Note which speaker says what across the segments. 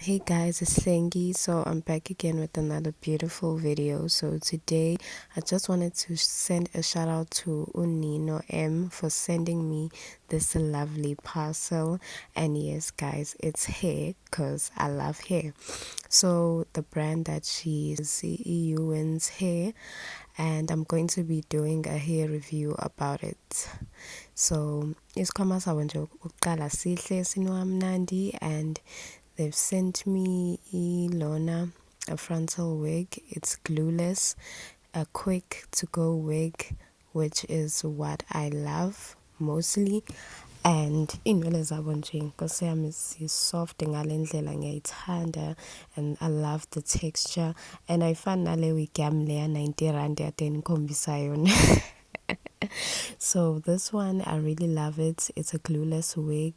Speaker 1: Hey guys, it's Itshlengy. So I'm back again with another beautiful video. So today I just wanted to send a shout out to UWINS M for sending me this lovely parcel. And yes guys, it's hair because I love hair. So the brand that she is UWINS Hair, and I'm going to be doing a hair review about it. So isikhwama sabo nje ukuqala sihle sinomnandi, and they've sent me a frontal wig. It's glueless, a quick to go wig, which is what I love mostly. And inwele zabo nje inkosi yami is-soft ngale ndlela ngiyayithanda, and I love the texture. And ayifani nale wig yami leya 90 rand ade nikhombisa yona. So this one I really love it. It's a glueless wig.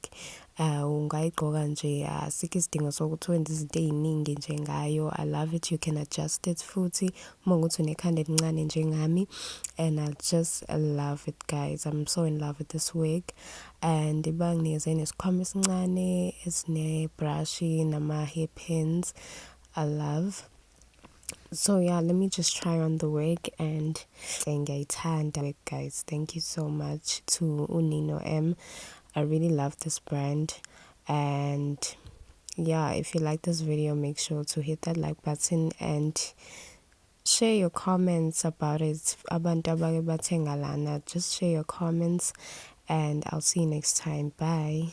Speaker 1: Ungayigqoka nje, asikho isidingo sokuthi wenze izinto eziningi nje ngayo. I love it. You can adjust it futhi uma ukuthi unekhanda elincane njengami, and I love it guys. I'm so in love with this wig. And banginikeze nesikhwama esincane esine brush nama hair pins. I love. So yeah, let me just try on the wig and wig guys. Thank you so much to UWINS M. I really love this brand. And yeah, if you like this video, make sure to hit that like button and share your comments about it. Just share your comments, and I'll see you next time. Bye.